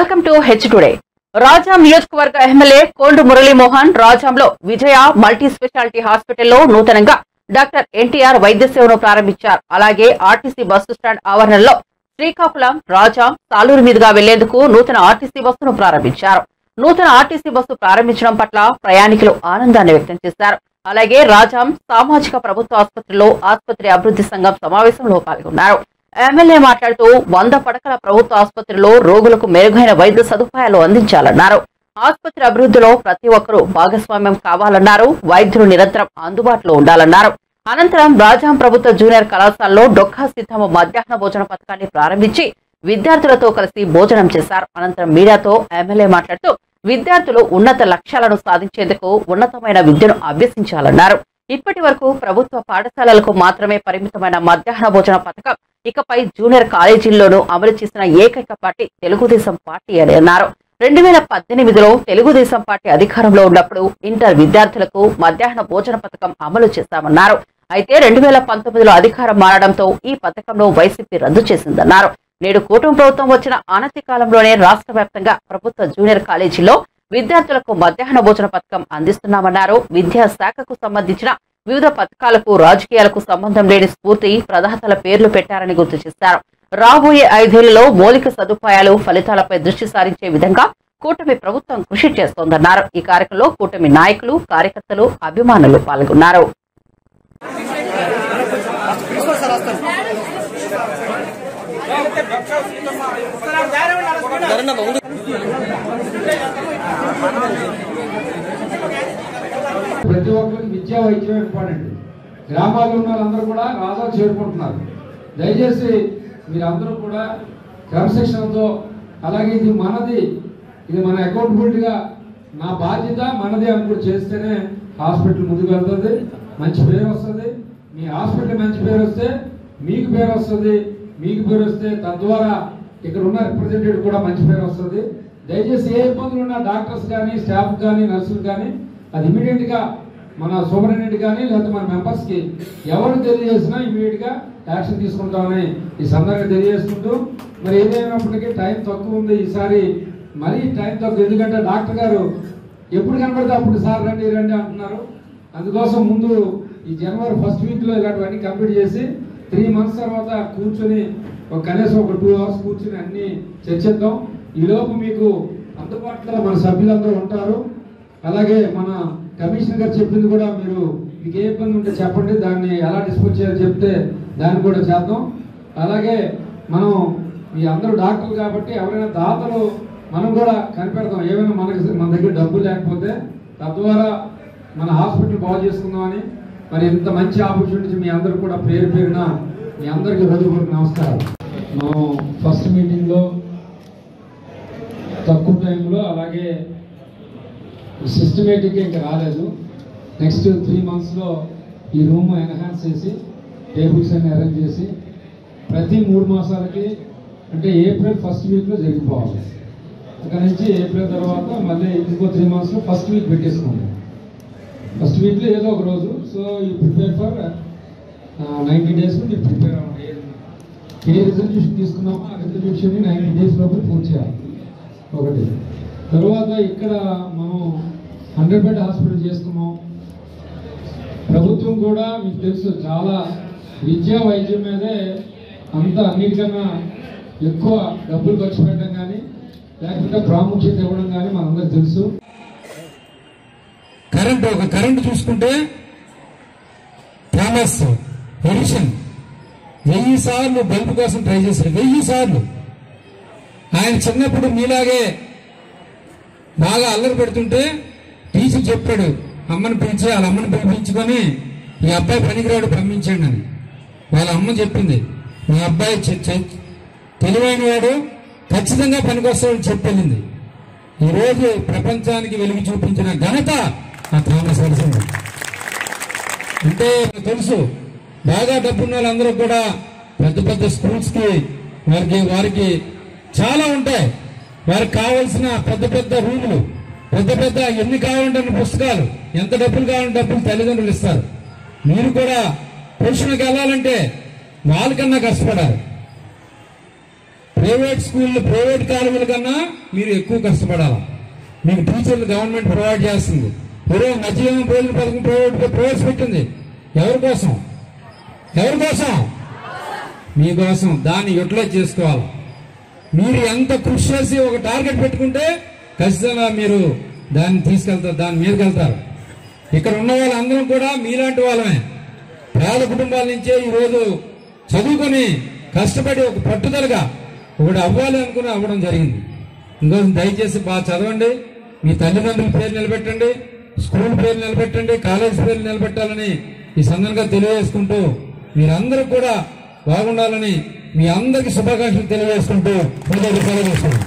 Welcome to H today. Rajam నియోజకవర్గ MLA cold Muralimohan రాజాంలో విజయ multi speciality హాస్పిటల్లో నూతనంగా డాక్టర్ ఎన్టీఆర్ వైద్య సేవను ప్రారంభించారు. అలాగే ఆర్టీసీ బస్సు స్టాండ్ ఆవరణలో శ్రీకాకుళం, రాజాం, సాలూరు మీదుగా వెళ్లేందుకు నూతన ఆర్టీసీ బస్సును ప్రారంభించారు. నూతన ఆర్టీసీ బస్సు ప్రారంభించడం పట్ల ప్రయాణికులు ఆనందాన్ని వ్యక్తం చేశారు. అలాగే రాజాం సామాజిక ప్రభుత్వ ఆసుపత్రిలో ఆసుపత్రి అభివృద్ధి సంఘం సమావేశంలో పాల్గొన్నారు. ఎమ్మెల్యే మాట్లాడుతూ 100 పడకల ప్రభుత్వ ఆసుపత్రిలో రోగులకు మెరుగైన వైద్య సదుపాయాలు అందించాలన్నారు. ఆసుపత్రి అభివృద్ధిలో ప్రతి ఒక్కరూ భాగస్వామ్యం కావాలన్నారు. వైద్యులు నిరంతరం అందుబాటులో ఉండాలన్నారు. అనంతరం రాజాం ప్రభుత్వ జూనియర్ కళాశాలలో డొక్కా సీతమ్మ మధ్యాహ్న భోజన పథకాన్ని ప్రారంభించి విద్యార్థులతో కలిసి భోజనం చేశారు. అనంతరం మీడియాతో ఎమ్మెల్యే మాట్లాడుతూ విద్యార్థులు ఉన్నత లక్ష్యాలను సాధించేందుకు ఉన్నతమైన విద్యను అభ్యసించాలన్నారు. ఇప్పటి వరకు ప్రభుత్వ పాఠశాలలకు మాత్రమే పరిమితమైన మధ్యాహ్న భోజన పథకం ఇకపై జూనియర్ కాలేజీల్లోనూ అమలు చేసిన ఏకైక పార్టీ తెలుగుదేశం పార్టీ అని అన్నారు. 2018లో తెలుగుదేశం పార్టీ అధికారంలో ఉన్నప్పుడు ఇంటర్ విద్యార్థులకు మధ్యాహ్న భోజన పథకం అమలు చేశామన్నారు. అయితే 2019లో అధికారం మారడంతో ఈ పథకంలో వైసీపీ రద్దు చేసిందన్నారు. నేడు కూటమి ప్రభుత్వం వచ్చిన అనతి కాలంలోనే రాష్ట్ర వ్యాప్తంగా ప్రభుత్వ జూనియర్ కాలేజీల్లో విద్యార్థులకు మధ్యాహ్న భోజన పథకం అందిస్తున్నామన్నారు. విద్యా శాఖకు సంబంధించిన వివిధ పథకాలకు రాజకీయాలకు సంబంధం లేని స్ఫూర్తి ప్రదాతల పేర్లు పెట్టారని గుర్తు చేశారు. రాబోయే 5 ఏళ్లలో మౌలిక సదుపాయాలు, ఫలితాలపై దృష్టి సారించే విధంగా కూటమి ప్రభుత్వం కృషి చేస్తోందన్నారు. ఈ కార్యక్రమంలో కూటమి నాయకులు, కార్యకర్తలు, అభిమానులు పాల్గొన్నారు. ప్రతి ఒక్కరికి విద్యా వైద్యం ఇంపార్టెంట్. గ్రామాల్లో ఉన్న వాళ్ళందరూ కూడా రాజాలు చేరుకుంటున్నారు. దయచేసి మీరందరూ కూడా క్రమశిక్షణతో, అలాగే ఇది మనది, ఇది మన అకౌంటబిలిటీగా నా బాధ్యత మనది అనుకుంటూ చేస్తేనే హాస్పిటల్ ముందుకు వెళ్తుంది, మంచి పేరు వస్తుంది. మీ హాస్పిటల్ మంచి పేరు వస్తే మీకు పేరు వస్తుంది, మీకు పేరు వస్తే తద్వారా ఇక్కడ ఉన్న రిప్రజెంటేటివ్ కూడా మంచి పేరు వస్తుంది. దయచేసి ఏ ఇబ్బందులు ఉన్నా డాక్టర్స్ కానీ, స్టాఫ్ కానీ, నర్సులు కానీ అది ఇమీడియట్గా మన సూపరింటెండెంట్ కానీ లేకపోతే మన మెంబర్స్కి ఎవరు తెలియజేసినా ఇమీడియట్గా యాక్షన్ తీసుకుంటామని ఈ సందర్భంగా తెలియజేసుకుంటూ, మరి ఏదైనప్పటికీ టైం తక్కువ ఉంది ఈసారి, మరీ టైం తక్కువ. ఎందుకంటే డాక్టర్ గారు ఎప్పుడు కనబడితే అప్పుడు సార్ రండి రండి అంటున్నారు. అందుకోసం ముందు ఈ జనవరి 1st వీక్లో ఇలాంటివన్నీ కంప్లీట్ చేసి 3 months తర్వాత కూర్చొని కనీసం ఒక 2 hours కూర్చొని అన్ని చర్చిద్దాం. ఈలోపు మీకు అందుబాటులో మన సభ్యులందరూ ఉంటారు. అలాగే మన కమిషనర్ గారు చెప్పింది కూడా మీకు ఏ ఇబ్బంది ఉంటే చెప్పండి, దాన్ని ఎలా డిస్పోజ్ చేయాలో చెప్తే దాన్ని కూడా చేద్దాం. అలాగే మనం మీ అందరూ డాక్టర్లు కాబట్టి ఎవరైనా దాతలు మనం కూడా కనిపెడతాం. ఏమైనా మన దగ్గర డబ్బులు లేకపోతే తద్వారా మన హాస్పిటల్ బాగు చేసుకుందామని. మరి ఇంత మంచి ఆపర్చునిటీ మీ అందరూ కూడా పేరు పేరున మీ అందరికీ హృదయపూర్వక నమస్కారం. మనం ఫస్ట్ మీటింగ్లో తక్కువ టైంలో అలాగే సిస్టమేటిక్గా ఇంకా రాలేదు. నెక్స్ట్ 3 monthsలో ఈ రూమ్ ఎన్హాన్స్ చేసి టేబుల్స్ అన్ని అరేంజ్ చేసి ప్రతి 3 మాసాలకి అంటే ఏప్రిల్ 1st వీక్లో జరిగిపోవాలి. అక్కడ నుంచి ఏప్రిల్ తర్వాత మళ్ళీ ఇంకో 3 monthsలో 1st వీక్ పెట్టేసుకోండి. 1st వీక్లో ఏదో ఒక రోజు. So you prepare for 90 days మీరు ప్రిపేర్ అవ్వండి. ఏ రిజల్యూషన్ తీసుకున్నామో ఆ రిజల్యూషన్ని 90 days లోపల పూర్తి చేయాలి. ఒకటి. తర్వాత ఇక్కడ మనం 100 bed హాస్పిటల్ చేసుకున్నాం. ప్రభుత్వం కూడా మీకు తెలుసు చాలా విద్యా వైద్యం మీదే అన్నిటికన్నా ఎక్కువ డబ్బులు ఖర్చు పెట్టడం కానీ లేకపోతే ప్రాముఖ్యత ఇవ్వడం కానీ మనందరికి తెలుసు. కరెంట్ చూసుకుంటే థామస్ ఎడిషన్ 1000 సార్లు బల్బు కోసం ట్రై చేశారు. 1000 సార్లు. ఆయన చిన్నప్పుడు మీలాగే బాగా అల్లరి పెడుతుంటే టీచర్ చెప్పాడు, అమ్మని పిలిచి వాళ్ళ అమ్మని పిలిపించుకొని ఈ అబ్బాయి పనికిరాడు పంపించండి అని. వాళ్ళ అమ్మ చెప్పింది, మీ అబ్బాయి తెలివైన వాడు, ఖచ్చితంగా పనికొస్తాడని చెప్పెళ్ళింది. ఈరోజు ప్రపంచానికి వెలుగు చూపించిన ఘనత ఆ థామస్ ఎడిసన్. అంటే తెలుసు బాగా డబ్బున్న వాళ్ళందరూ కూడా పెద్ద పెద్ద స్కూల్స్కి వారికి చాలా ఉంటాయి. వారికి కావాల్సిన పెద్ద పెద్ద రూములు, పెద్ద ఎన్ని కావాలంటే పుస్తకాలు, ఎంత డబ్బులు కావాలంటే డబ్బులు తల్లిదండ్రులు ఇస్తారు. మీరు కూడా పొజిషన్కి వెళ్ళాలంటే వాళ్ళకన్నా కష్టపడాలి. ప్రైవేట్ స్కూళ్ళు ప్రైవేట్ కాలేజీల కన్నా మీరు ఎక్కువ కష్టపడాలి. మీకు టీచర్లు గవర్నమెంట్ ప్రొవైడ్ చేస్తుంది. ఈరోజు మధ్యాహ్నం భోజన పథకం ప్రవేశపెట్టింది. ఎవరి కోసం? మీకోసం. దాన్ని యూటిలైజ్ చేసుకోవాలి. మీరు ఎంత కృషి చేసి ఒక టార్గెట్ పెట్టుకుంటే ఖచ్చితంగా మీరు దాన్ని తీసుకెళ్తారు, దాని మీదకి వెళ్తారు. ఇక్కడ ఉన్న వాళ్ళందరం కూడా మీలాంటి వాళ్ళమే. పేద కుటుంబాల నుంచే ఈరోజు చదువుకొని కష్టపడి ఒక పట్టుదలగా ఒకటి అవ్వాలి అనుకుని అవ్వడం జరిగింది. ఇంకోసం దయచేసి బాగా చదవండి, మీ తల్లిదండ్రుల పేరు నిలబెట్టండి, స్కూల్ పేరు నిలబెట్టండి, కాలేజ్ పేరు నిలబెట్టాలని ఈ సందర్భంగా తెలియజేసుకుంటూ మీరందరూ కూడా బాగుండాలని మీ అందరికీ శుభాకాంక్షలు తెలియజేసుకుంటూ